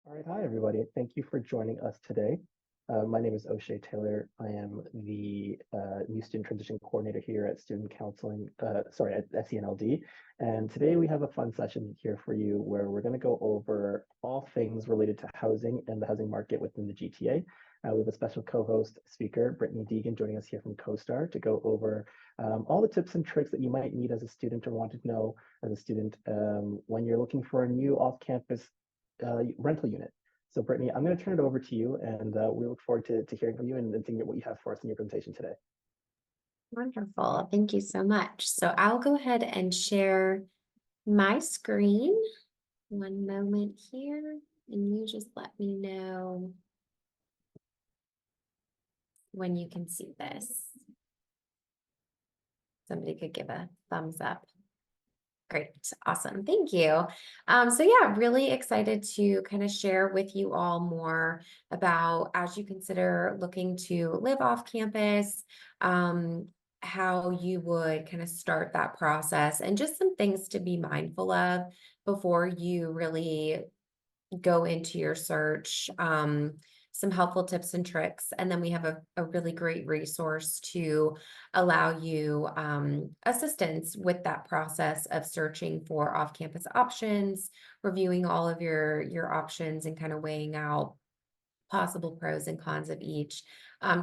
All right, hi everybody. Thank you for joining us today. My name is O'Shea Taylor. I am the new student transition coordinator here at Student Counseling, at SENLD. And today we have a fun session here for you where we're going to go over all things related to housing and the housing market within the GTA. We have a special co-host speaker, Brittany Deegan, joining us here from CoStar to go over all the tips and tricks that you might need as a student or want to know as a student when you're looking for a new off-campus rental unit. So Brittany, I'm going to turn it over to you, and we look forward to hearing from you and seeing what you have for us in your presentation today. Wonderful. Thank you so much. So I'll go ahead and share my screen. One moment here, and you just let me know when you can see this. Somebody could give a thumbs up. Great. Awesome. Thank you. So yeah, really excited to kind of share with you all more about as you consider looking to live off campus, how you would kind of start that process and just some things to be mindful of before you really go into your search, some helpful tips and tricks. And then we have a really great resource to allow you assistance with that process of searching for off-campus options, reviewing all of your options and kind of weighing out possible pros and cons of each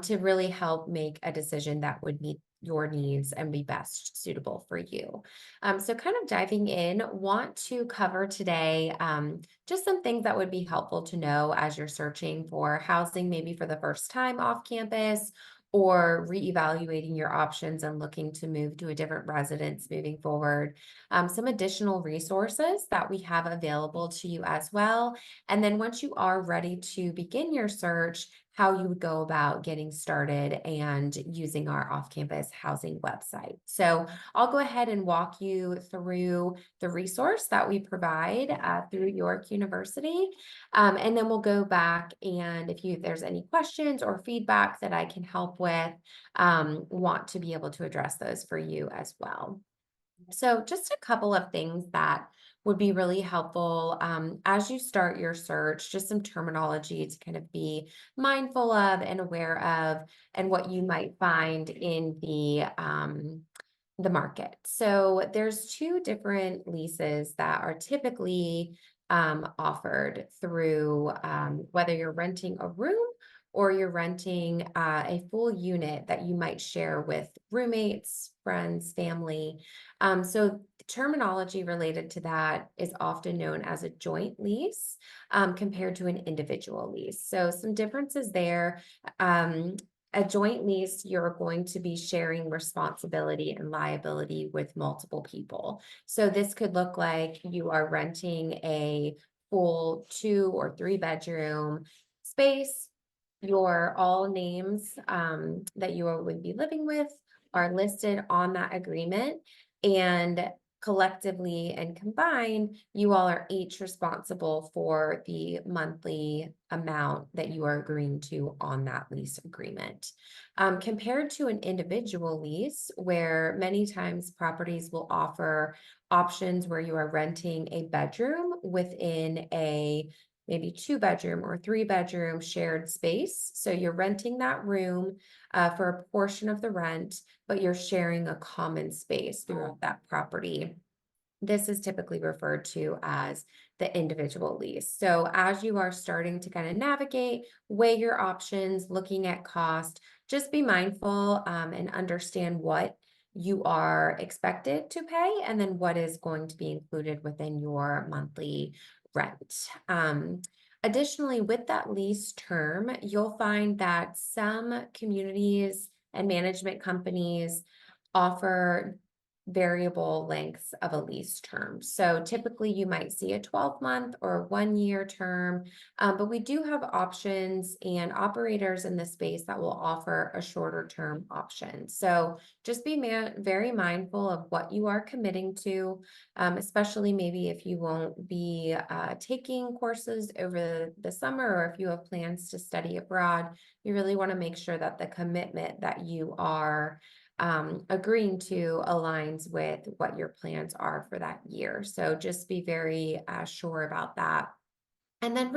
to really help make a decision that would meet your needs and be best suitable for you. So kind of diving in, want to cover today just some things that would be helpful to know as you're searching for housing, maybe for the first time off campus, or reevaluating your options and looking to move to a different residence moving forward. Some additional resources that we have available to you as well. And then once you are ready to begin your search, how you would go about getting started and using our off-campus housing website. So I'll go ahead and walk you through the resource that we provide through York University. And then we'll go back, and if there's any questions or feedback that I can help with, want to be able to address those for you as well. So just a couple of things that would be really helpful as you start your search, just some terminology to kind of be mindful of and aware of, and what you might find in the market. So there's two different leases that are typically offered through whether you're renting a room or you're renting a full unit that you might share with roommates, friends, family. So terminology related to that is often known as a joint lease compared to an individual lease. So some differences there. A joint lease, you're going to be sharing responsibility and liability with multiple people. So this could look like you are renting a full 2 or 3 bedroom space. Your all names that you would be living with are listed on that agreement, and collectively and combined, you all are each responsible for the monthly amount that you are agreeing to on that lease agreement. Compared to an individual lease, where many times properties will offer options where you are renting a bedroom within a maybe 2 bedroom or 3 bedroom shared space. So you're renting that room for a portion of the rent, but you're sharing a common space throughout that property. This is typically referred to as the individual lease. So as you are starting to kind of navigate, weigh your options, looking at cost, just be mindful and understand what you are expected to pay and then what is going to be included within your monthly rent. Additionally, with that lease term, you'll find that some communities and management companies offer variable lengths of a lease term. So typically you might see a 12-month or 1-year term, but we do have options and operators in the space that will offer a shorter term option. So just be very mindful of what you are committing to, especially maybe if you won't be taking courses over the summer, or if you have plans to study abroad. You really want to make sure that the commitment that you are agreeing to aligns with what your plans are for that year. So just be very sure about that. And then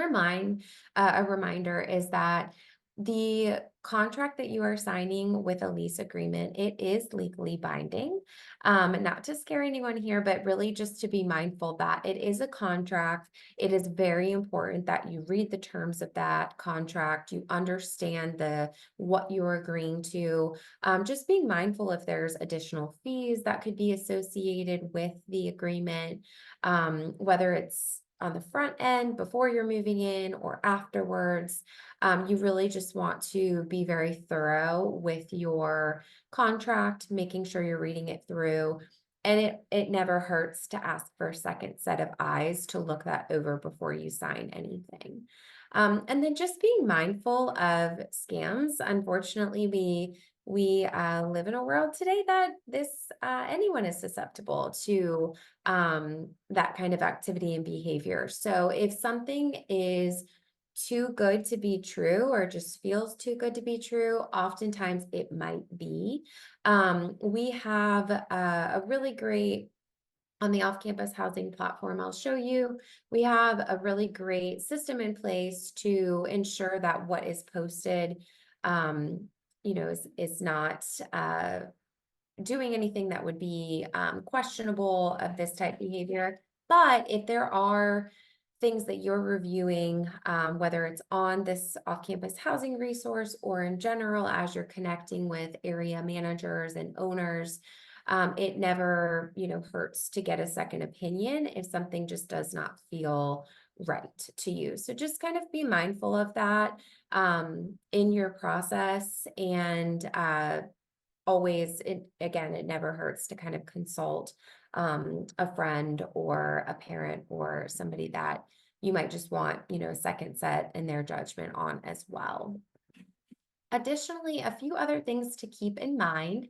a reminder is that the contract that you are signing with a lease agreement, it is legally binding. Not to scare anyone here, but really just to be mindful that it is a contract. It is very important that you read the terms of that contract, you understand what you're agreeing to. Just being mindful if there's additional fees that could be associated with the agreement, whether it's on the front end before you're moving in or afterwards. You really just want to be very thorough with your contract, making sure you're reading it through. And it never hurts to ask for a second set of eyes to look that over before you sign anything. And then just being mindful of scams. Unfortunately, we live in a world today that anyone is susceptible to that kind of activity and behavior. So if something is too good to be true or just feels too good to be true, oftentimes it might be. We have a really great on the off-campus housing platform I'll show you, we have a really great system in place to ensure that what is posted, um, is not doing anything that would be questionable of this type behavior. But if there are things that you're reviewing, whether it's on this off-campus housing resource or in general as you're connecting with area managers and owners, it never, hurts to get a second opinion if something just does not feel right to you. So just kind of be mindful of that in your process, and always, it never hurts to kind of consult a friend or a parent or somebody that you might just want, a second set in their judgment on as well. Additionally, a few other things to keep in mind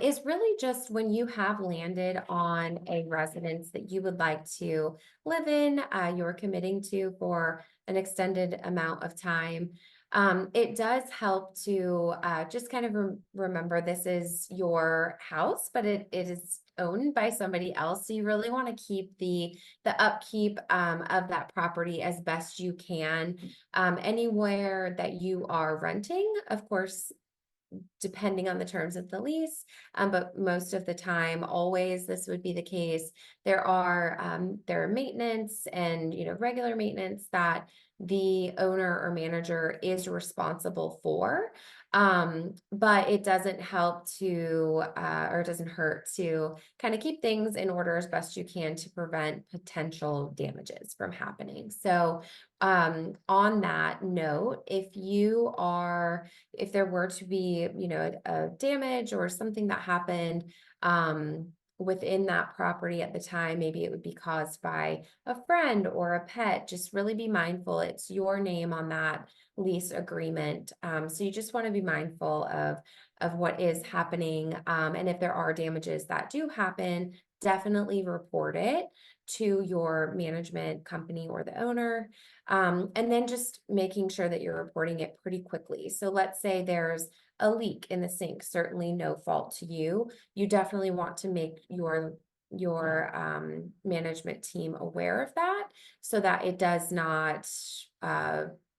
is really just when you have landed on a residence that you would like to live in, you're committing to for an extended amount of time. It does help to just kind of remember this is your house, but it is owned by somebody else. So you really want to keep the upkeep of that property as best you can. Anywhere that you are renting, of course, depending on the terms of the lease, but most of the time, always this would be the case. There are maintenance and regular maintenance that the owner or manager is responsible for. But it doesn't help to or it doesn't hurt to kind of keep things in order as best you can to prevent potential damages from happening. So on that note, if there were to be, a damage or something that happened within that property at the time, maybe it would be caused by a friend or a pet, just really be mindful. It's your name on that lease agreement. So you just want to be mindful of what is happening. And if there are damages that do happen, definitely report it to your management company or the owner. And then just making sure that you're reporting it pretty quickly. So let's say there's a leak in the sink, certainly no fault to you. You definitely want to make your management team aware of that so that it does not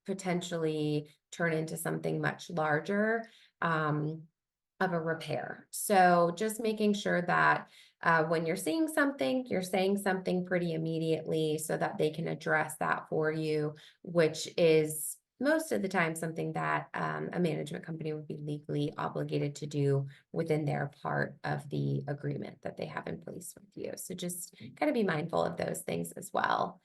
potentially turn into something much larger of a repair. So just making sure that when you're seeing something, you're saying something pretty immediately so that they can address that for you, which is most of the time something that a management company would be legally obligated to do within their part of the agreement that they have in place with you. So just kind of be mindful of those things as well.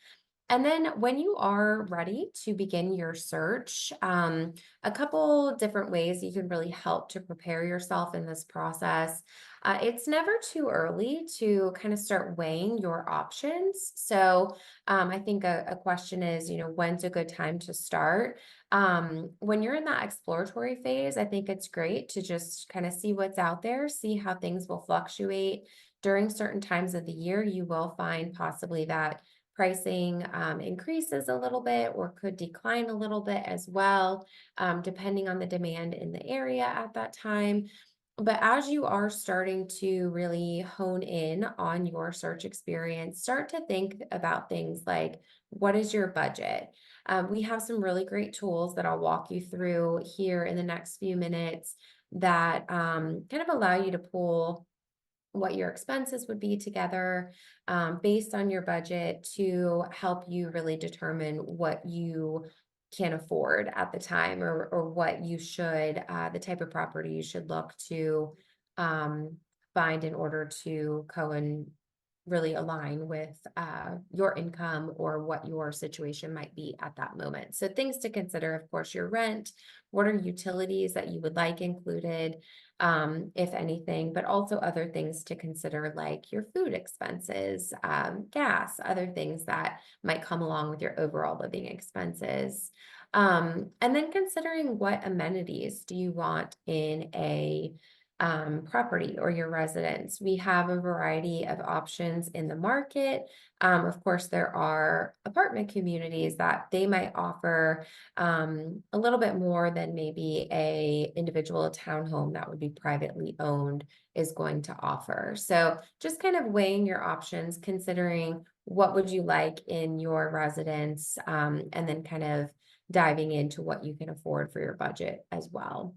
And then when you are ready to begin your search, a couple different ways you can really help to prepare yourself in this process. It's never too early to kind of start weighing your options. So I think a question is, when's a good time to start? When you're in that exploratory phase, I think it's great to just kind of see what's out there, see how things will fluctuate. During certain times of the year, you will find possibly that pricing increases a little bit or could decline a little bit as well, depending on the demand in the area at that time. But as you are starting to really hone in on your search experience, start to think about things like, what is your budget? We have some really great tools that I'll walk you through here in the next few minutes that kind of allow you to pull what your expenses would be together based on your budget to help you really determine what you can afford at the time, or what you should, the type of property you should look to um, find in order to really align with your income or what your situation might be at that moment. So things to consider, of course, your rent, what are utilities that you would like included, if anything, but also other things to consider like your food expenses, gas, other things that might come along with your overall living expenses. And then considering what amenities do you want in a property or your residence. We have a variety of options in the market. Of course, there are apartment communities that they might offer a little bit more than maybe a individual townhome that would be privately owned is going to offer. So just kind of weighing your options, considering what would you like in your residence, and then kind of diving into what you can afford for your budget as well.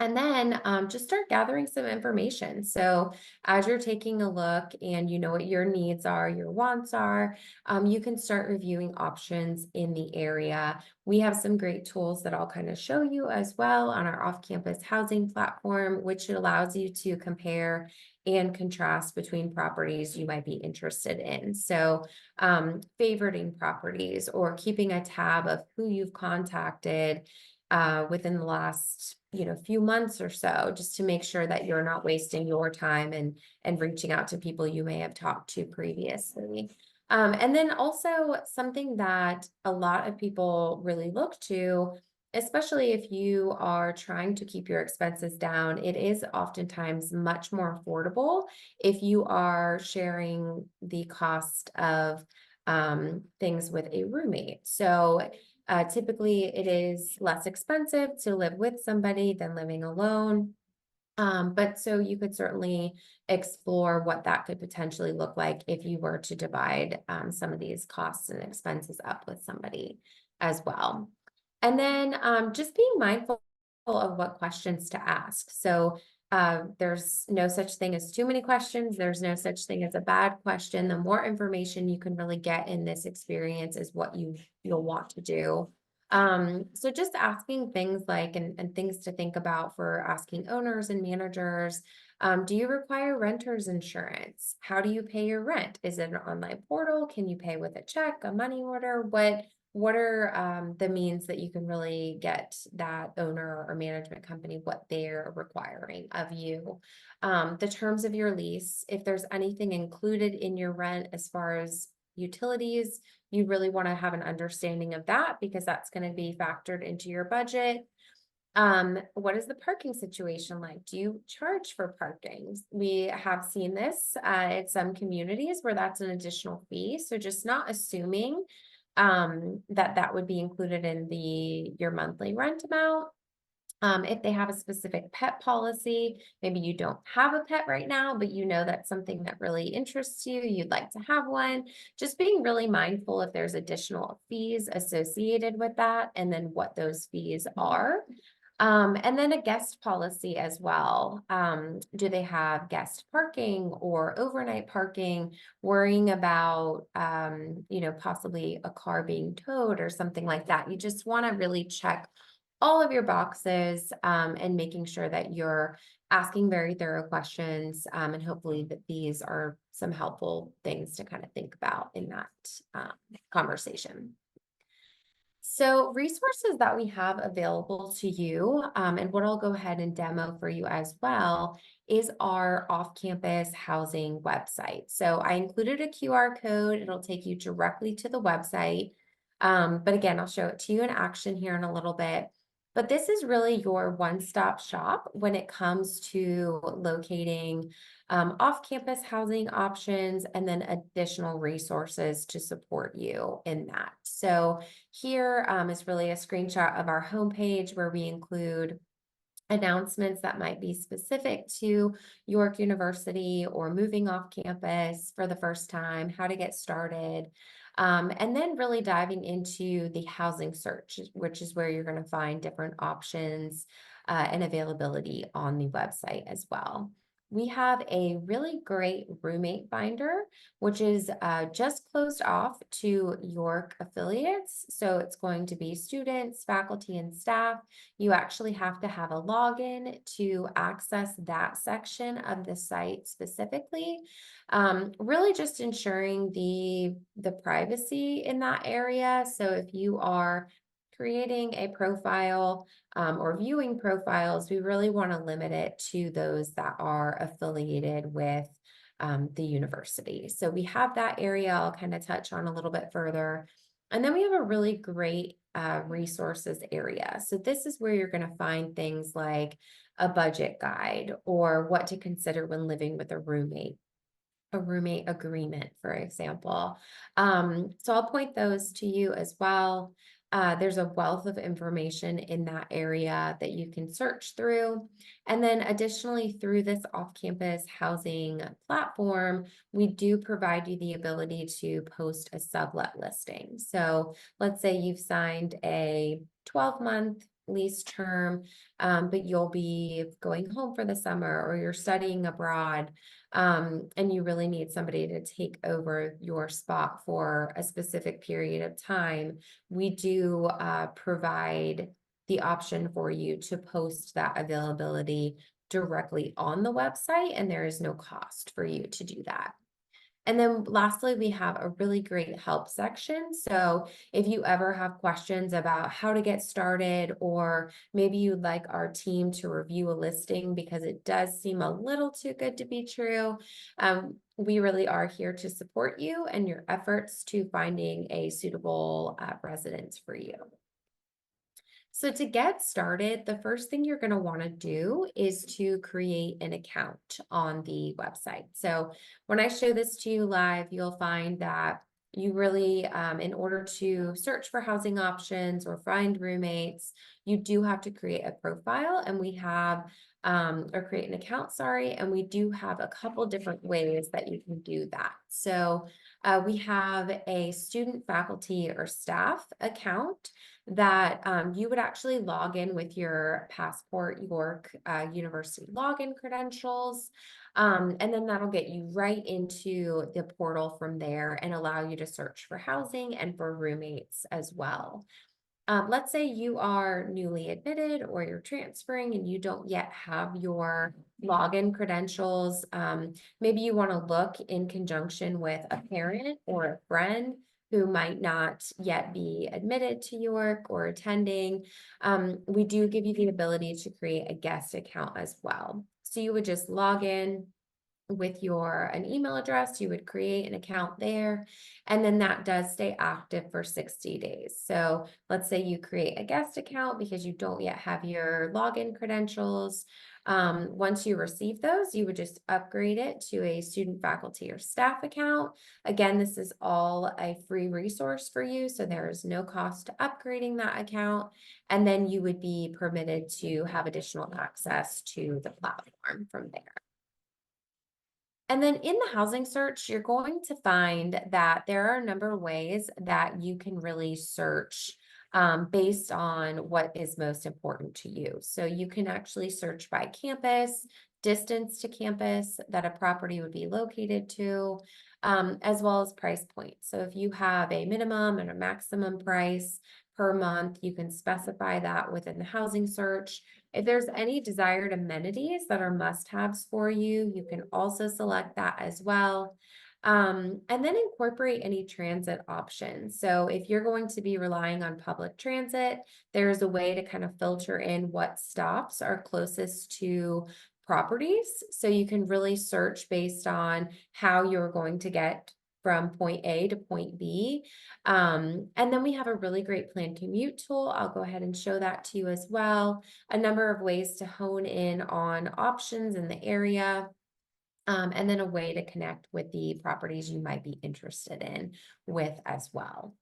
And then just start gathering some information. So as you're taking a look and you know what your needs are, your wants are, you can start reviewing options in the area. We have some great tools that I'll kind of show you as well on our off-campus housing platform, which allows you to compare and contrast between properties you might be interested in. So favoriting properties or keeping a tab of who you've contacted within the last few months or so, just to make sure that you're not wasting your time and reaching out to people you may have talked to previously. And then also something that a lot of people really look to, especially if you are trying to keep your expenses down, it is oftentimes much more affordable if you are sharing the cost of things with a roommate. So typically, it is less expensive to live with somebody than living alone. But so you could certainly explore what that could potentially look like if you were to divide some of these costs and expenses up with somebody as well. And then just being mindful of what questions to ask. So there's no such thing as too many questions. There's no such thing as a bad question. The more information you can really get in this experience is what you'll want to do. So just asking things like, and things to think about for asking owners and managers, do you require renter's insurance? How do you pay your rent? Is it an online portal? Can you pay with a check, a money order? What are the means that you can really get that owner or management company what they're requiring of you? The terms of your lease, if there's anything included in your rent as far as utilities, you really want to have an understanding of that because that's going to be factored into your budget. What is the parking situation like? Do you charge for parking? We have seen this at some communities where that's an additional fee. So just not assuming that would be included in your monthly rent amount. If they have a specific pet policy, maybe you don't have a pet right now, but you know that's something that really interests you, you'd like to have one. Just being really mindful if there's additional fees associated with that and then what those fees are. And then a guest policy as well. Do they have guest parking or overnight parking? Worrying about, possibly a car being towed or something like that. You just want to really check all of your boxes and making sure that you're asking very thorough questions. And hopefully that these are some helpful things to kind of think about in that conversation. So resources that we have available to you, and what I'll go ahead and demo for you as well, is our off-campus housing website. So I included a QR code. It'll take you directly to the website. But again, I'll show it to you in action here in a little bit. But this is really your one-stop shop when it comes to locating off-campus housing options and then additional resources to support you in that. So here is really a screenshot of our homepage where we include announcements that might be specific to York University or moving off campus for the first time, how to get started. And then really diving into the housing search, which is where you're going to find different options and availability on the website as well. We have a really great roommate finder, which is just closed off to York affiliates. So it's going to be students, faculty, and staff. You actually have to have a login to access that section of the site specifically. Really just ensuring the privacy in that area. So if you are creating a profile or viewing profiles, we really want to limit it to those that are affiliated with the university. So we have that area I'll kind of touch on a little bit further. And then we have a really great resources area. So this is where you're going to find things like a budget guide or what to consider when living with a roommate agreement, for example. So I'll point those to you as well. There's a wealth of information in that area that you can search through. And then additionally, through this off-campus housing platform, we do provide you the ability to post a sublet listing. So let's say you've signed a 12-month lease term, but you'll be going home for the summer or you're studying abroad, and you really need somebody to take over your spot for a specific period of time. We do provide the option for you to post that availability directly on the website, and there is no cost for you to do that. And then lastly, we have a really great help section. So if you ever have questions about how to get started, or maybe you'd like our team to review a listing because it does seem a little too good to be true, we really are here to support you and your efforts to finding a suitable residence for you. So to get started, the first thing you're going to want to do is to create an account on the website. So when I show this to you live, you'll find that you really, in order to search for housing options or find roommates, you do have to create a profile, and we have, or create an account, sorry, and we do have a couple different ways that you can do that. So we have a student, faculty, or staff account that you would actually log in with your Passport York University login credentials. And then that'll get you right into the portal from there and allow you to search for housing and for roommates as well. Let's say you are newly admitted or you're transferring and you don't yet have your login credentials. Maybe you want to look in conjunction with a parent or a friend who might not yet be admitted to York or attending. We do give you the ability to create a guest account as well. So you would just log in with an email address, you would create an account there, and then that does stay active for 60 days. So let's say you create a guest account because you don't yet have your login credentials. Once you receive those, you would just upgrade it to a student, faculty, or staff account. Again, this is all a free resource for you, so there is no cost to upgrading that account, and then you would be permitted to have additional access to the platform from there. And then in the housing search, you're going to find that there are a number of ways that you can really search based on what is most important to you. So you can actually search by campus, distance to campus that a property would be located to, as well as price point. So if you have a minimum and a maximum price per month, you can specify that within the housing search. If there's any desired amenities that are must-haves for you, you can also select that as well. And then incorporate any transit options. So if you're going to be relying on public transit, there's a way to kind of filter in what stops are closest to properties. So you can really search based on how you're going to get from point A to point B. And then we have a really great plan commute tool. I'll go ahead and show that to you as well. A number of ways to hone in on options in the area. And then a way to connect with the properties you might be interested in with as well.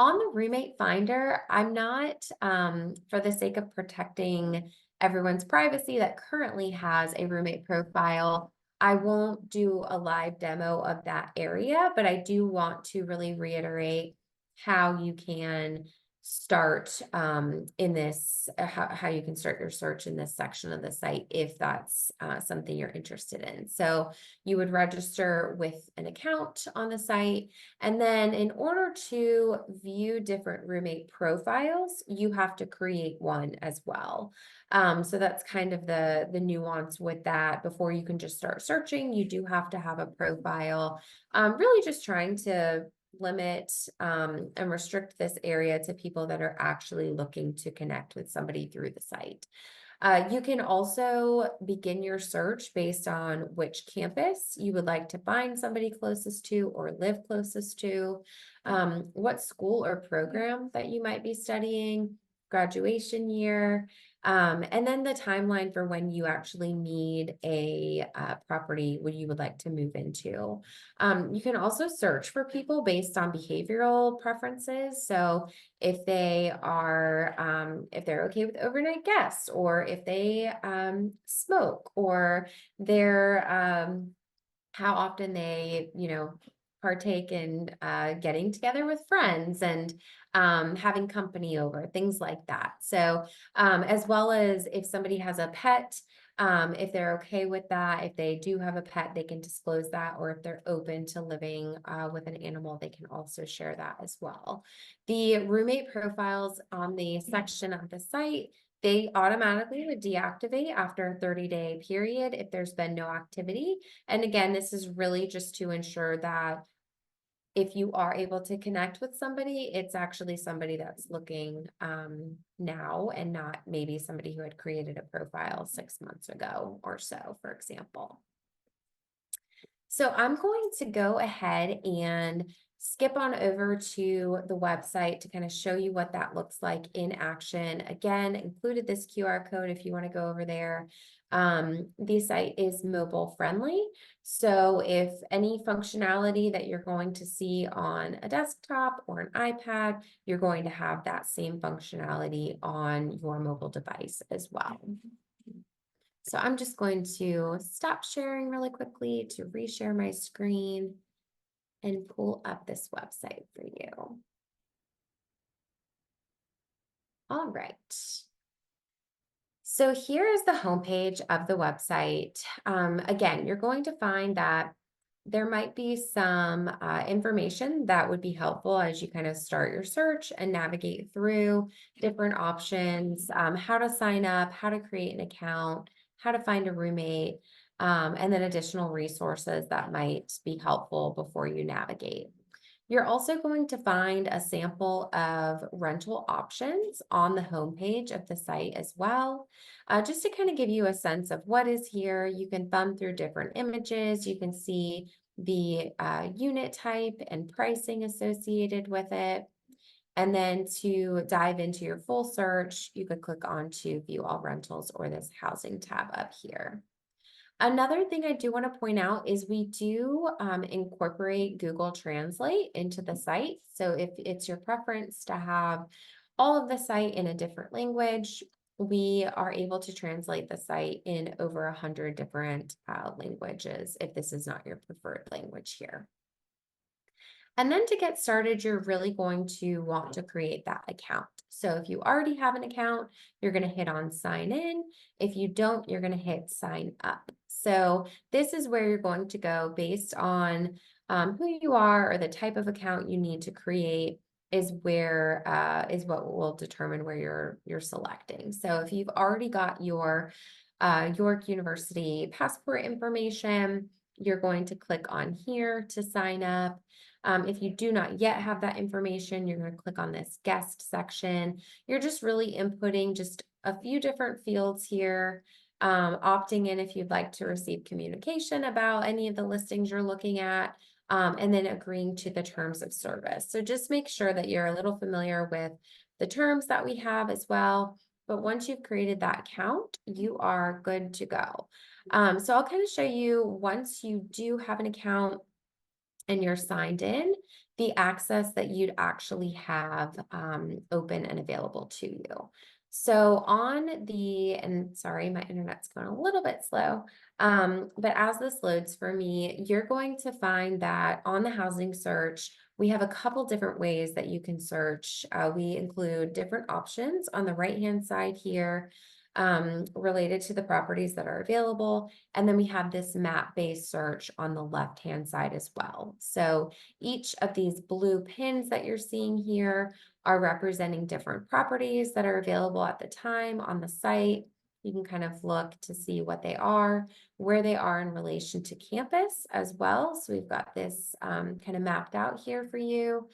On the roommate finder, I'm not, for the sake of protecting everyone's privacy that currently has a roommate profile, I won't do a live demo of that area, but I do want to really reiterate how you can start in this, how you can start your search in this section of the site if that's something you're interested in. So you would register with an account on the site. And then in order to view different roommate profiles, you have to create one as well. So that's kind of the nuance with that. Before you can just start searching, you do have to have a profile. Really just trying to limit and restrict this area to people that are actually looking to connect with somebody through the site. You can also begin your search based on which campus you would like to find somebody closest to or live closest to, what school or program that you might be studying, graduation year, and then the timeline for when you actually need a property when you would like to move into. You can also search for people based on behavioral preferences. So if they are, if they're okay with overnight guests, or if they smoke, or they're, how often they, partake in getting together with friends and having company over, things like that. So, as well as if somebody has a pet, if they're okay with that, if they do have a pet, they can disclose that, or if they're open to living with an animal, they can also share that as well. The roommate profiles on the section of the site, they automatically would deactivate after a 30-day period if there's been no activity. And again, this is really just to ensure that if you are able to connect with somebody, it's actually somebody that's looking now, and not maybe somebody who had created a profile 6 months ago or so, for example. So I'm going to go ahead and skip on over to the website to kind of show you what that looks like in action. Again, included this QR code if you want to go over there. The site is mobile friendly. So if any functionality that you're going to see on a desktop or an iPad, you're going to have that same functionality on your mobile device as well. So I'm just going to stop sharing really quickly to reshare my screen and pull up this website for you. All right. So here is the homepage of the website. Again, you're going to find that there might be some information that would be helpful as you kind of start your search and navigate through different options, how to sign up, how to create an account, how to find a roommate, and then additional resources that might be helpful before you navigate. You're also going to find a sample of rental options on the homepage of the site as well, just to kind of give you a sense of what is here. You can thumb through different images. You can see the unit type and pricing associated with it. And then to dive into your full search, you could click on to view all rentals or this housing tab up here. Another thing I do want to point out is we do incorporate Google Translate into the site. So if it's your preference to have all of the site in a different language, we are able to translate the site in over 100 different languages if this is not your preferred language here. And then to get started, you're really going to want to create that account. So if you already have an account, you're going to hit on sign in. If you don't, you're going to hit sign up. So this is where you're going to go based on who you are or the type of account you need to create is where is what will determine where you're selecting. So if you've already got your York University passport information, you're going to click on here to sign up. If you do not yet have that information, you're going to click on this guest section. You're just really inputting just a few different fields here, opting in if you'd like to receive communication about any of the listings you're looking at, and then agreeing to the terms of service. So just make sure that you're a little familiar with the terms that we have as well. But once you've created that account, you are good to go. So I'll kind of show you once you do have an account and you're signed in, the access that you'd actually have open and available to you. So on the, and sorry, my internet's going a little bit slow. But as this loads for me, you're going to find that on the housing search, we have a couple different ways that you can search. We include different options on the right-hand side here related to the properties that are available. And then we have this map-based search on the left-hand side as well. So each of these blue pins that you're seeing here are representing different properties that are available at the time on the site. You can kind of look to see what they are, where they are in relation to campus as well. So we've got this kind of mapped out here for you.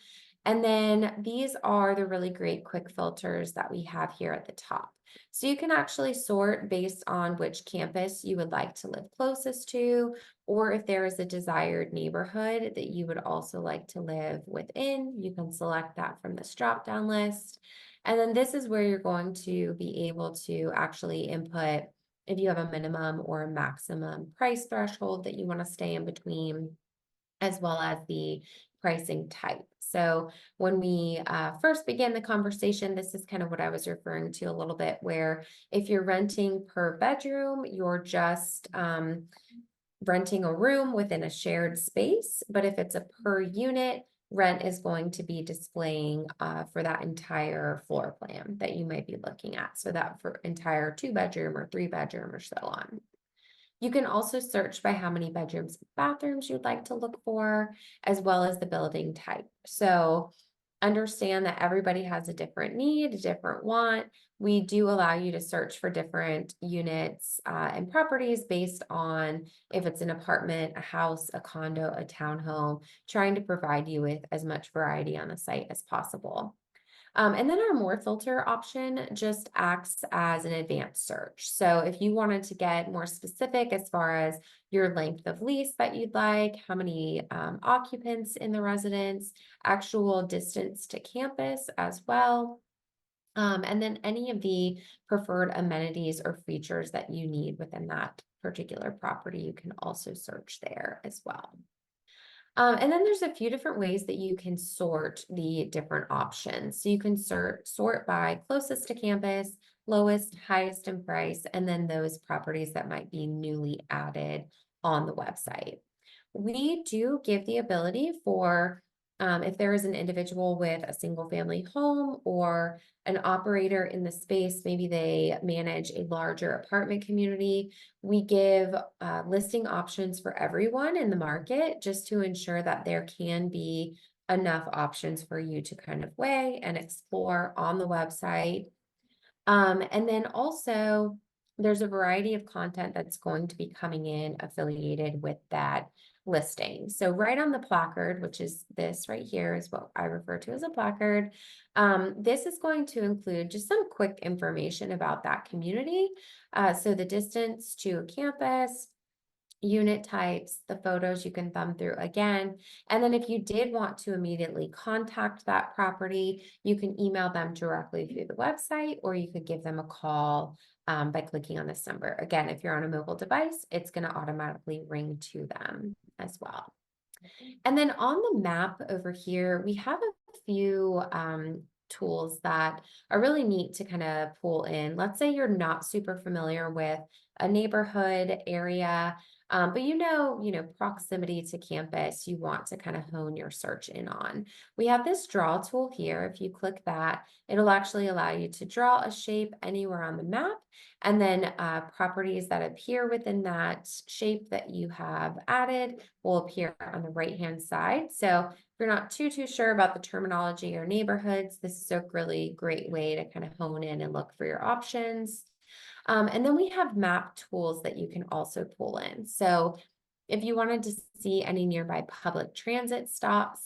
And then these are the really great quick filters that we have here at the top. So you can actually sort based on which campus you would like to live closest to, or if there is a desired neighborhood that you would also like to live within, you can select that from this drop-down list. And then this is where you're going to be able to actually input if you have a minimum or a maximum price threshold that you want to stay in between, as well as the pricing type. So when we first began the conversation, this is kind of what I was referring to a little bit, where if you're renting per bedroom, you're just renting a room within a shared space. But if it's a per unit, rent is going to be displaying for that entire floor plan that you might be looking at. So that for entire 2-bedroom or 3-bedroom or so on. You can also search by how many bedrooms and bathrooms you'd like to look for, as well as the building type. So understand that everybody has a different need, a different want. We do allow you to search for different units and properties based on if it's an apartment, a house, a condo, a townhome, trying to provide you with as much variety on the site as possible. And then our more filter option just acts as an advanced search. So if you wanted to get more specific as far as your length of lease that you'd like, how many occupants in the residence, actual distance to campus as well, and then any of the preferred amenities or features that you need within that particular property, you can also search there as well. And then there's a few different ways that you can sort the different options. So you can sort by closest to campus, lowest, highest in price, and then those properties that might be newly added on the website. We do give the ability for if there is an individual with a single family home or an operator in the space, maybe they manage a larger apartment community, we give listing options for everyone in the market just to ensure that there can be enough options for you to kind of weigh and explore on the website. And then also, there's a variety of content that's going to be coming in affiliated with that listing. So right on the placard, which is this right here, is what I refer to as a placard. This is going to include just some quick information about that community. So the distance to a campus, unit types, the photos you can thumb through again. And then if you did want to immediately contact that property, you can email them directly through the website, or you could give them a call by clicking on this number. Again, if you're on a mobile device, it's going to automatically ring to them as well. And then on the map over here, we have a few tools that are really neat to kind of pull in. Let's say you're not super familiar with a neighborhood area, but you know, proximity to campus, you want to kind of hone your search in on. We have this draw tool here. If you click that, it'll actually allow you to draw a shape anywhere on the map, and then properties that appear within that shape that you have added will appear on the right-hand side. So if you're not too sure about the terminology or neighborhoods, this is a really great way to kind of hone in and look for your options. And then we have map tools that you can also pull in. So if you wanted to see any nearby public transit stops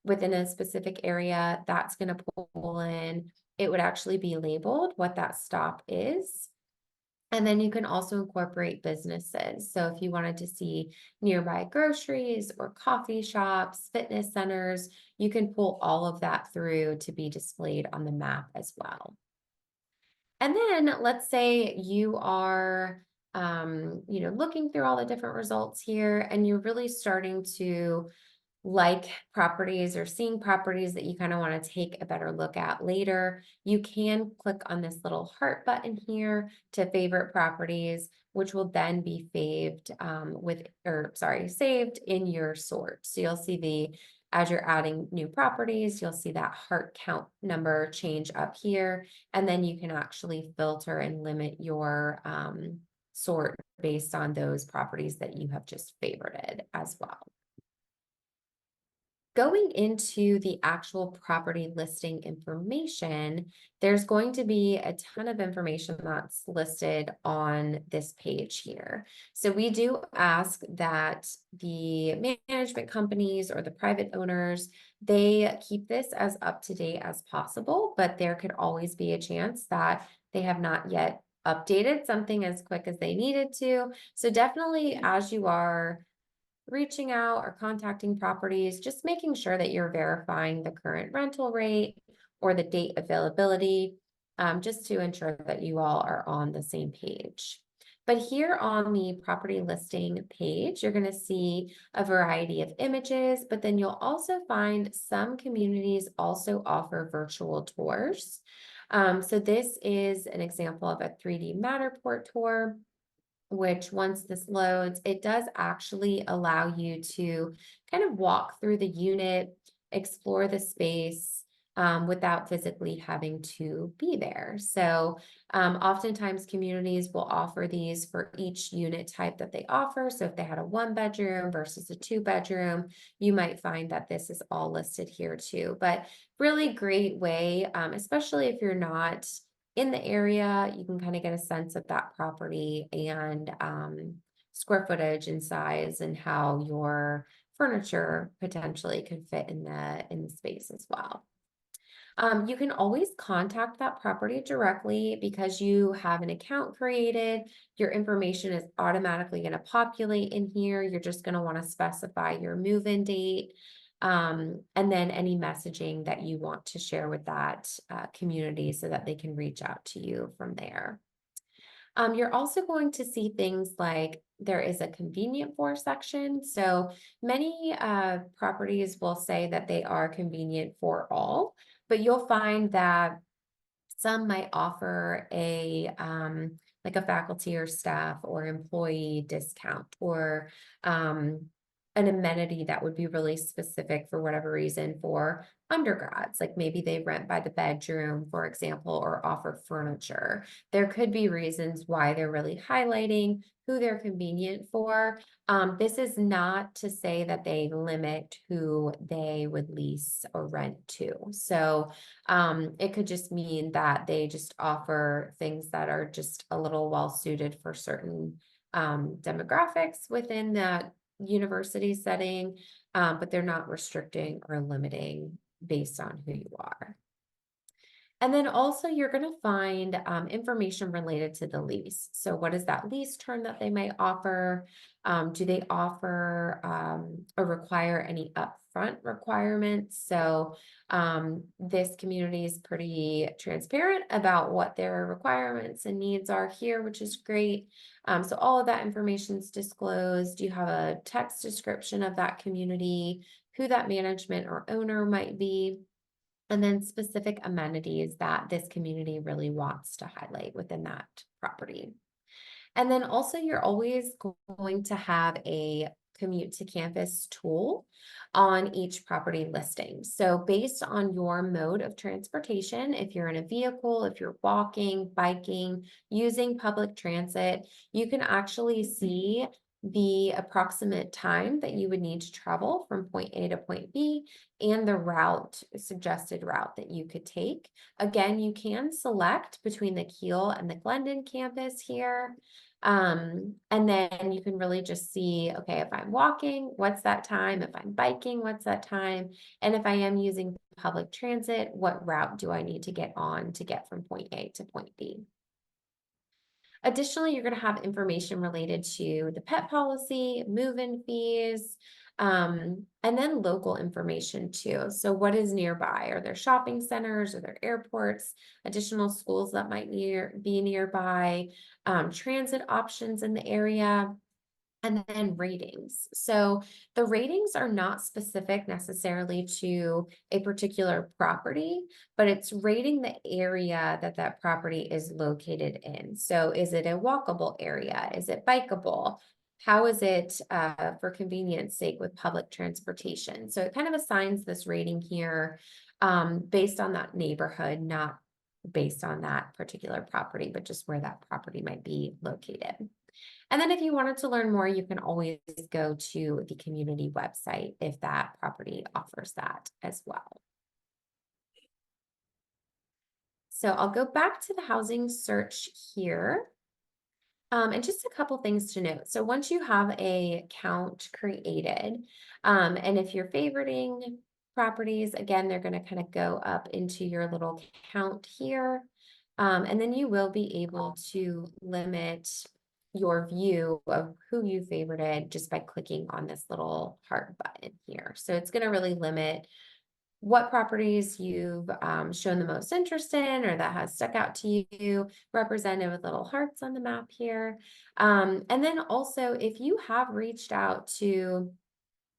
within a specific area, that's going to pull in. It would actually be labeled what that stop is. And then you can also incorporate businesses. So if you wanted to see nearby groceries or coffee shops, fitness centers, you can pull all of that through to be displayed on the map as well. And then let's say you are, looking through all the different results here, and you're really starting to like properties or seeing properties that you kind of want to take a better look at later, you can click on this little heart button here to favorite properties, which will then be saved in your sort. So you'll see as you're adding new properties, you'll see that heart count number change up here, and then you can actually filter and limit your sort based on those properties that you have just favorited as well. Going into the actual property listing information, there's going to be a ton of information that's listed on this page here. So we do ask that the management companies or the private owners, they keep this as up to date as possible, but there could always be a chance that they have not yet updated something as quick as they needed to. So definitely, as you are reaching out or contacting properties, just making sure that you're verifying the current rental rate or the date availability, just to ensure that you all are on the same page. But here on the property listing page, you're going to see a variety of images, but then you'll also find some communities also offer virtual tours. So this is an example of a 3D Matterport tour, which once this loads, it does actually allow you to kind of walk through the unit, explore the space, without physically having to be there. So oftentimes communities will offer these for each unit type that they offer. So if they had a 1-bedroom versus a 2-bedroom, you might find that this is all listed here too. But really great way, especially if you're not in the area, you can kind of get a sense of that property and square footage and size and how your furniture potentially could fit in the space as well. You can always contact that property directly because you have an account created. Your information is automatically going to populate in here. You're just going to want to specify your move-in date, and then any messaging that you want to share with that community so that they can reach out to you from there. You're also going to see things like there is a convenient for section. So many properties will say that they are convenient for all, but you'll find that some might offer like a faculty or staff or employee discount, or an amenity that would be really specific for whatever reason for undergrads. Like maybe they rent by the bedroom, for example, or offer furniture. There could be reasons why they're really highlighting who they're convenient for. This is not to say that they limit who they would lease or rent to. So it could just mean that they just offer things that are just a little well suited for certain demographics within that university setting, but they're not restricting or limiting based on who you are. And then also you're going to find information related to the lease. So what is that lease term that they might offer? Do they offer or require any upfront requirements? So this community is pretty transparent about what their requirements and needs are here, which is great. So all of that information is disclosed. You have a text description of that community, who that management or owner might be, and then specific amenities that this community really wants to highlight within that property. And then also you're always going to have a commute to campus tool on each property listing. So based on your mode of transportation, if you're in a vehicle, if you're walking, biking, using public transit, you can actually see the approximate time that you would need to travel from point A to point B and the suggested route that you could take. Again, you can select between the Kiel and the Glendon campus here. And then you can really just see, okay, if I'm walking, what's that time? If I'm biking, what's that time? And if I am using public transit, what route do I need to get on to get from point A to point B? Additionally, you're going to have information related to the pet policy, move-in fees, and then local information too. So what is nearby? Are there shopping centers? Are there airports? Additional schools that might be nearby? Transit options in the area? And then ratings. So the ratings are not specific necessarily to a particular property, but it's rating the area that that property is located in. So is it a walkable area? Is it bikeable? How is it for convenience sake with public transportation? So it kind of assigns this rating here based on that neighborhood, not based on that particular property, but just where that property might be located. And then if you wanted to learn more, you can always go to the community website if that property offers that as well. So I'll go back to the housing search here. And just a couple things to note. So once you have a count created, and if you're favoriting properties, again, they're going to kind of go up into your little count here. And then you will be able to limit your view of who you favorited just by clicking on this little heart button here. So it's going to really limit what properties you've shown the most interest in or that has stuck out to you, represented with little hearts on the map here. And then also, if you have reached out to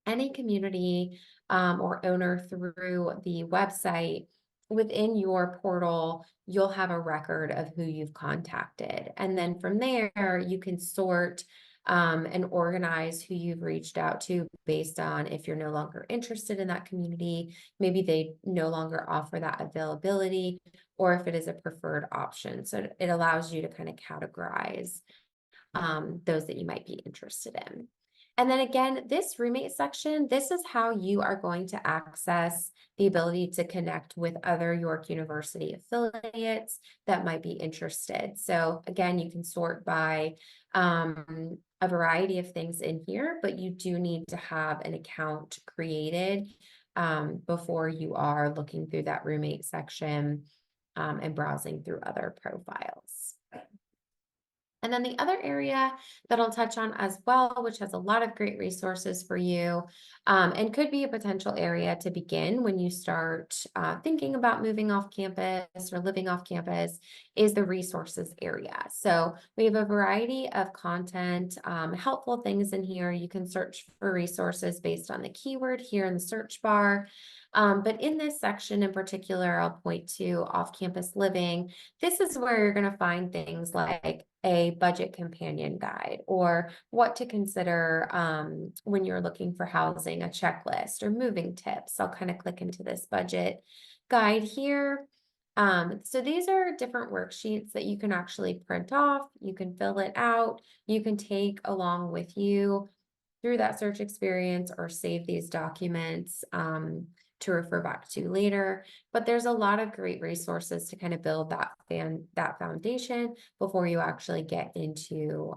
any community or owner through the website, within your portal, you'll have a record of who you've contacted. And then from there, you can sort and organize who you've reached out to based on if you're no longer interested in that community, maybe they no longer offer that availability, or if it is a preferred option. So it allows you to kind of categorize those that you might be interested in. And then again, this roommate section, this is how you are going to access the ability to connect with other York University affiliates that might be interested. So again, you can sort by a variety of things in here, but you do need to have an account created before you are looking through that roommate section and browsing through other profiles. And then the other area that I'll touch on as well, which has a lot of great resources for you and could be a potential area to begin when you start thinking about moving off campus or living off campus, is the resources area. So we have a variety of content, helpful things in here. You can search for resources based on the keyword here in the search bar. But in this section in particular, I'll point to off-campus living. This is where you're going to find things like a budget companion guide or what to consider when you're looking for housing, a checklist or moving tips. I'll kind of click into this budget guide here. So these are different worksheets that you can actually print off. You can fill it out. You can take along with you through that search experience or save these documents to refer back to later. But there's a lot of great resources to kind of build that foundation before you actually get into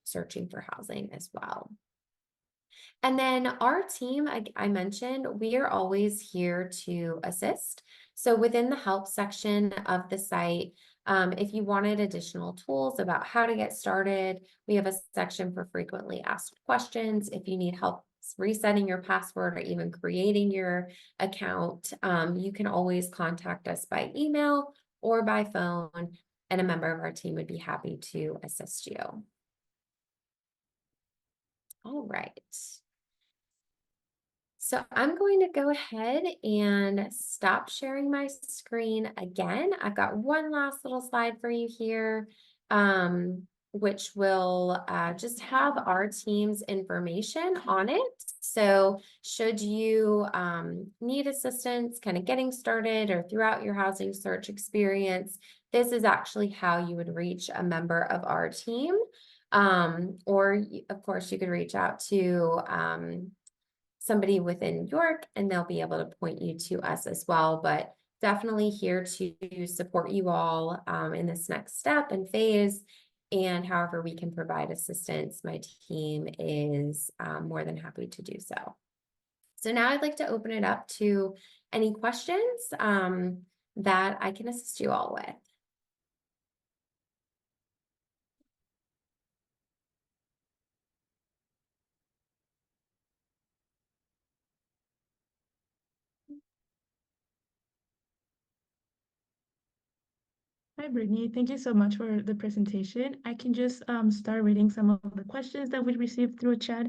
searching for housing as well. And then our team, I mentioned, we are always here to assist. So within the help section of the site, if you wanted additional tools about how to get started, we have a section for frequently asked questions. If you need help resetting your password or even creating your account, you can always contact us by email or by phone, and a member of our team would be happy to assist you. All right. So I'm going to go ahead and stop sharing my screen again. I've got one last little slide for you here, which will just have our team's information on it. So should you need assistance kind of getting started or throughout your housing search experience, this is actually how you would reach a member of our team. Or of course, you could reach out to somebody within York and they'll be able to point you to us as well. But definitely here to support you all in this next step and phase. And however we can provide assistance, my team is more than happy to do so. So now I'd like to open it up to any questions that I can assist you all with. Hi, Brittany. Thank you so much for the presentation. I can just start reading some of the questions that we received through chat.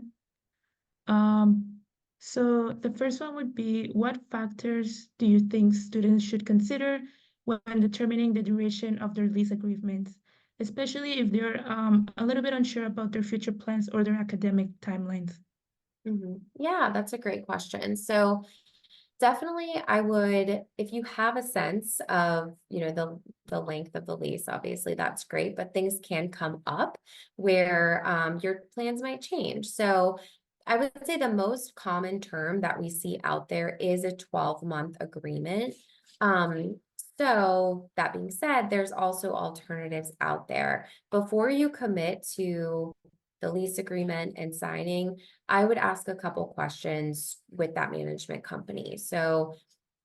Um, so the first one would be, what factors do you think students should consider when determining the duration of their lease agreements, especially if they're a little bit unsure about their future plans or their academic timelines? Yeah, that's a great question. So definitely I would, if you have a sense of, the length of the lease, obviously that's great, but things can come up where your plans might change. So I would say the most common term that we see out there is a 12-month agreement. So that being said, there's also alternatives out there. Before you commit to the lease agreement and signing, I would ask a couple questions with that management company. So,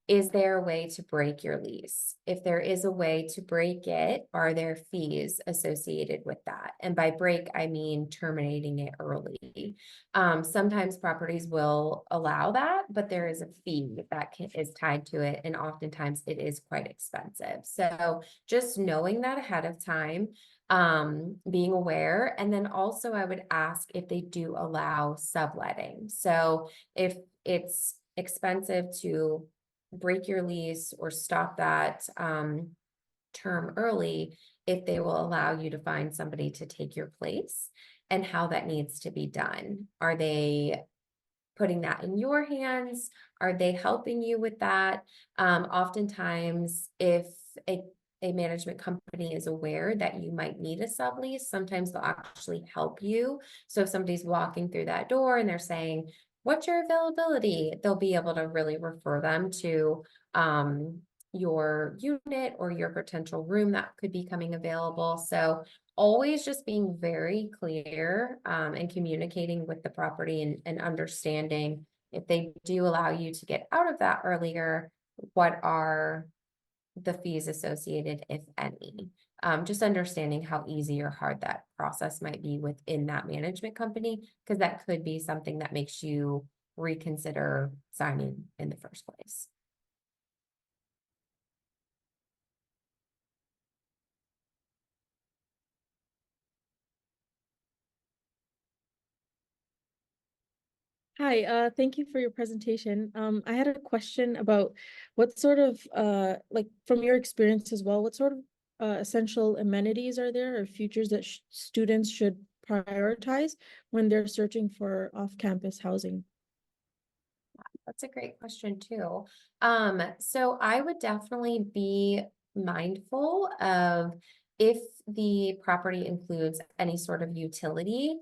is there a way to break your lease? If there is a way to break it, are there fees associated with that? And by break, I mean terminating it early. Sometimes properties will allow that, but there is a fee that is tied to it, and oftentimes it is quite expensive. So just knowing that ahead of time, being aware, and then also I would ask if they do allow subletting. So if it's expensive to break your lease or stop that term early, if they will allow you to find somebody to take your place, and how that needs to be done. Are they putting that in your hands? Are they helping you with that? Oftentimes, if a management company is aware that you might need a sublease, sometimes they'll actually help you. So if somebody's walking through that door and they're saying, what's your availability? They'll be able to really refer them to your unit or your potential room that could be coming available. So always just being very clear and communicating with the property and understanding if they do allow you to get out of that earlier, what are the fees associated, if any. Just understanding how easy or hard that process might be within that management company, because that could be something that makes you reconsider signing in the first place. Hi, thank you for your presentation. I had a question about what sort of, like from your experience as well, what sort of essential amenities are there or features that students should prioritize when they're searching for off-campus housing? That's a great question too. So I would definitely be mindful of if the property includes any sort of utility,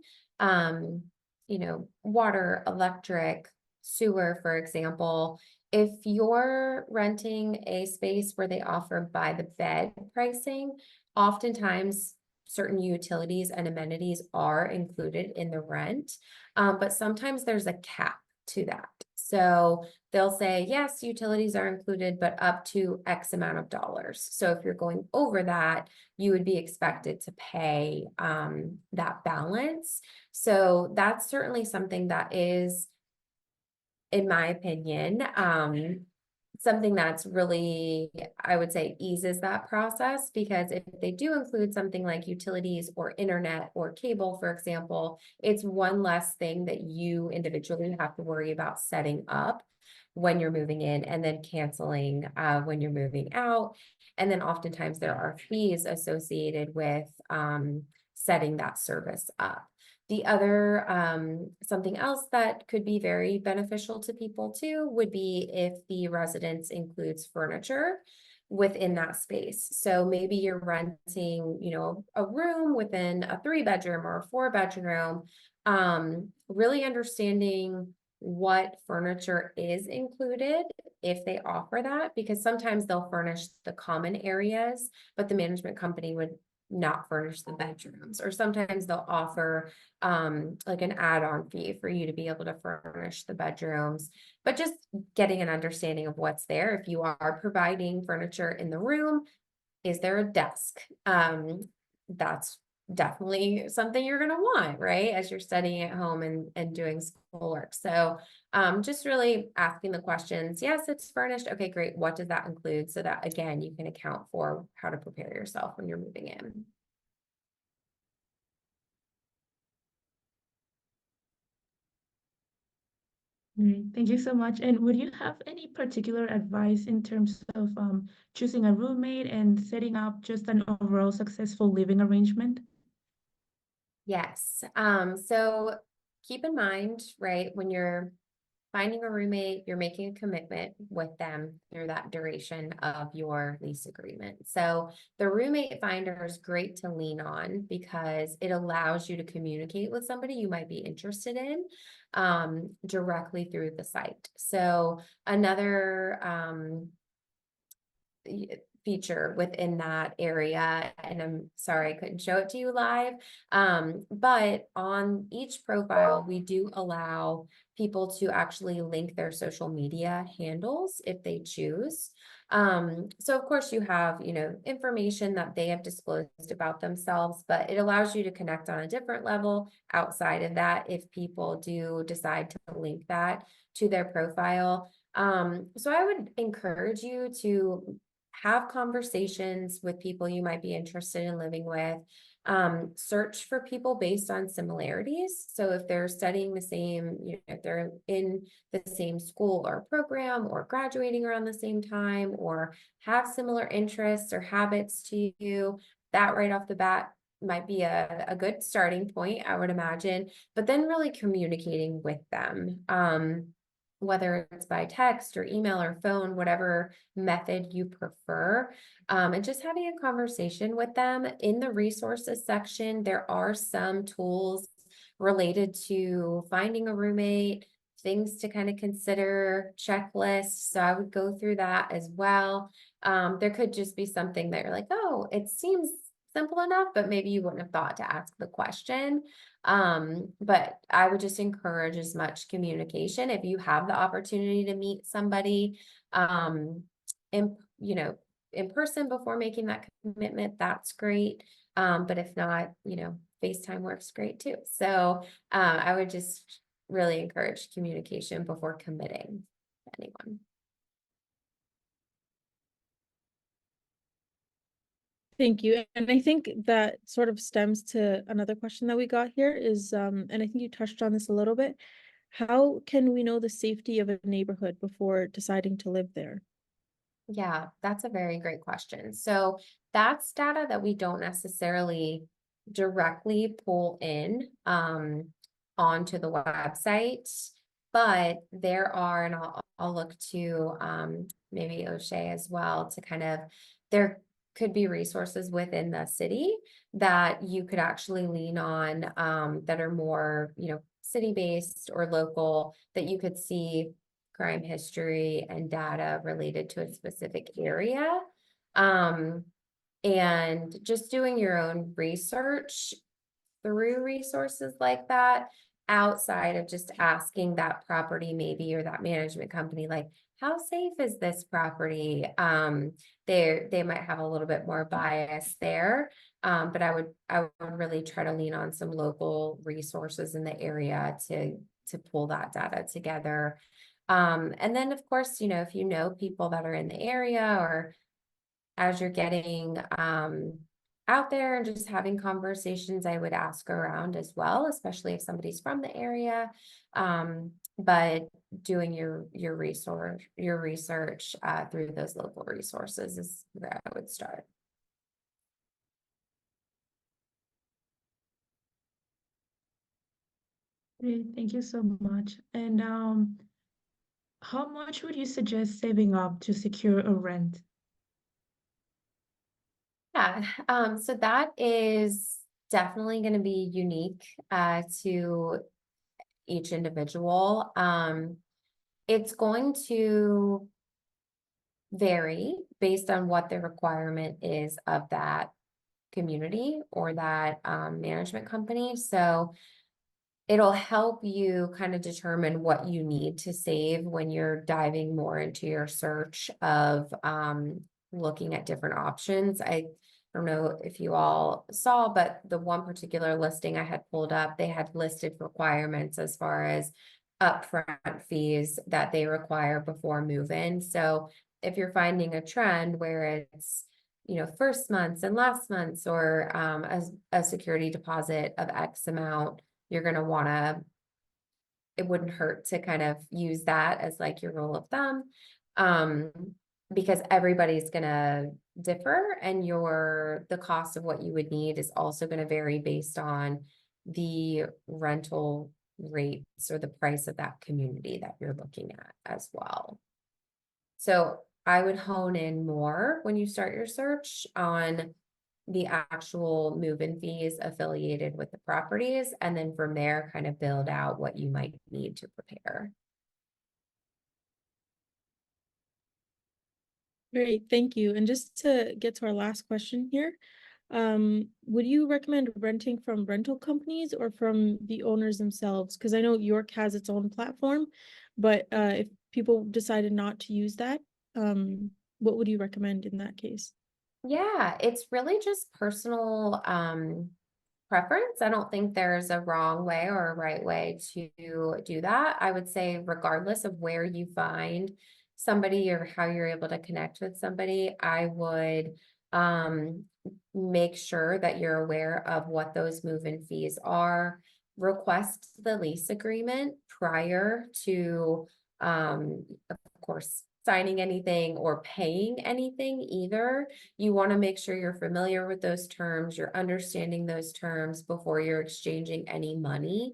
water, electric, sewer, for example. If you're renting a space where they offer by the bed pricing, oftentimes certain utilities and amenities are included in the rent, but sometimes there's a cap to that. So they'll say, yes, utilities are included, but up to X amount of dollars. So if you're going over that, you would be expected to pay that balance. So that's certainly something that is, in my opinion, something that's really, I would say, eases that process, because if they do include something like utilities or internet or cable, for example, it's one less thing that you individually have to worry about setting up when you're moving in and then canceling when you're moving out. And then oftentimes there are fees associated with setting that service up. The other, something else that could be very beneficial to people too would be if the residence includes furniture within that space. So maybe you're renting, a room within a 3-bedroom or a 4-bedroom, really understanding what furniture is included if they offer that, because sometimes they'll furnish the common areas, but the management company would not furnish the bedrooms, or sometimes they'll offer like an add-on fee for you to be able to furnish the bedrooms. But just getting an understanding of what's there. If you are providing furniture in the room, is there a desk? That's definitely something you're going to want, right? As you're studying at home and doing schoolwork. So just really asking the questions. Yes, it's furnished. Okay, great. What does that include? So that, again, you can account for how to prepare yourself when you're moving in. Great, thank you so much. And would you have any particular advice in terms of choosing a roommate and setting up just an overall successful living arrangement? Yes. So keep in mind, right, when you're finding a roommate, you're making a commitment with them through that duration of your lease agreement. So the roommate finder is great to lean on because it allows you to communicate with somebody you might be interested in directly through the site. So another feature within that area, and I'm sorry I couldn't show it to you live, but on each profile we do allow people to actually link their social media handles if they choose. So of course you have, information that they have disclosed about themselves, but it allows you to connect on a different level outside of that if people do decide to link that to their profile. So I would encourage you to have conversations with people you might be interested in living with. Search for people based on similarities. So if they're studying the same, if they're in the same school or program or graduating around the same time or have similar interests or habits to you, that right off the bat might be a good starting point, I would imagine, but then really communicating with them. Whether it's by text or email or phone, whatever method you prefer, and just having a conversation with them. In the resources section, there are some tools related to finding a roommate, things to kind of consider, checklists. So I would go through that as well. There could just be something that you're like, oh, it seems simple enough, but maybe you wouldn't have thought to ask the question. But I would just encourage as much communication. If you have the opportunity to meet somebody, in, in person before making that commitment, that's great. But if not, FaceTime works great too. So, I would just really encourage communication before committing to anyone. Thank you. And I think that sort of stems to another question that we got here is, and I think you touched on this a little bit. How can we know the safety of a neighborhood before deciding to live there? Yeah, that's a very great question. So that's data that we don't necessarily directly pull in onto the website, but there are, and I'll look to maybe O'Shea as well to kind of, there could be resources within the city that you could actually lean on that are more, city-based or local, that you could see crime history and data related to a specific area. And just doing your own research through resources like that, outside of just asking that property maybe, or that management company, like, how safe is this property? They might have a little bit more bias there. But I would really try to lean on some local resources in the area to pull that data together. And then of course, if you know people that are in the area, or as you're getting out there and just having conversations, I would ask around as well, especially if somebody's from the area. But doing your research through those local resources is where I would start. Great, thank you so much. And how much would you suggest saving up to secure a rent? Yeah, so that is definitely going to be unique to each individual. It's going to vary based on what the requirement is of that community or that management company. So it'll help you kind of determine what you need to save when you're diving more into your search of looking at different options. I don't know if you all saw, but the one particular listing I had pulled up, they had listed requirements as far as upfront fees that they require before move-in. So if you're finding a trend where it's, first months and last months, or a security deposit of X amount, you're going to want to, it wouldn't hurt to kind of use that as like your rule of thumb. Because everybody's gonna differ, and the cost of what you would need is also gonna vary based on the rental rates or the price of that community that you're looking at as well. So I would hone in more when you start your search on the actual move-in fees affiliated with the properties, and then from there kind of build out what you might need to prepare. Great, thank you. And just to get to our last question here, would you recommend renting from rental companies or from the owners themselves? Because I know York has its own platform, but if people decided not to use that, what would you recommend in that case? Yeah, it's really just personal preference. I don't think there's a wrong way or a right way to do that. I would say regardless of where you find somebody or how you're able to connect with somebody, I would make sure that you're aware of what those move-in fees are. Request the lease agreement prior to of course signing anything or paying anything either. You want to make sure you're familiar with those terms, you're understanding those terms before you're exchanging any money.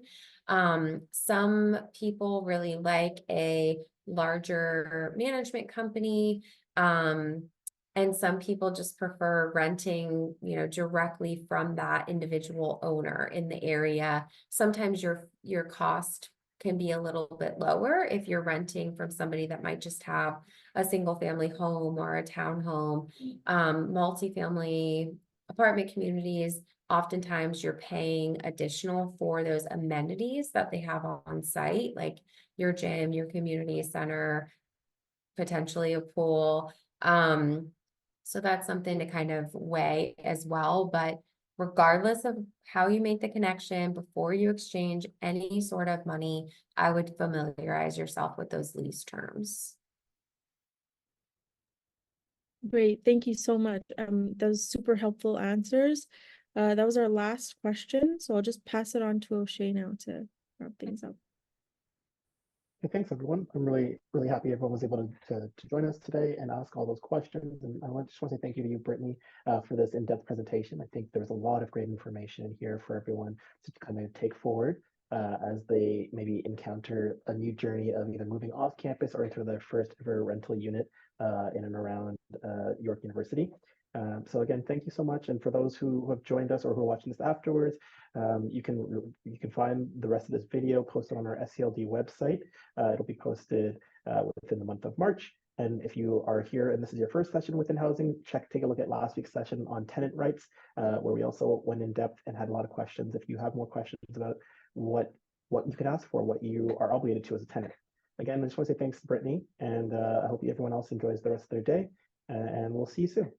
Some people really like a larger management company, and some people just prefer renting, directly from that individual owner in the area. Sometimes your cost can be a little bit lower if you're renting from somebody that might just have a single family home or a townhome. Multifamily apartment communities, oftentimes you're paying additional for those amenities that they have on site, like your gym, your community center, potentially a pool. So that's something to kind of weigh as well. But regardless of how you make the connection, before you exchange any sort of money, I would familiarize yourself with those lease terms. Great, thank you so much. Those super helpful answers. That was our last question, so I'll just pass it on to O'Shea now to wrap things up. Okay, thanks everyone. I'm really, really happy everyone was able to join us today and ask all those questions. And just want to say thank you to you, Brittany, for this in-depth presentation. I think there's a lot of great information in here for everyone to kind of take forward as they maybe encounter a new journey of either moving off campus or into their first ever rental unit in and around York University. So again, thank you so much. And for those who have joined us or who are watching this afterwards, you can find the rest of this video posted on our SCLD website. It'll be posted within the month of March. And if you are here and this is your first session within housing, take a look at last week's session on tenant rights, where we also went in depth and had a lot of questions. If you have more questions about what you can ask for, what you are obligated to as a tenant. Again, I just want to say thanks to Brittany, and I hope everyone else enjoys the rest of their day, and we'll see you soon.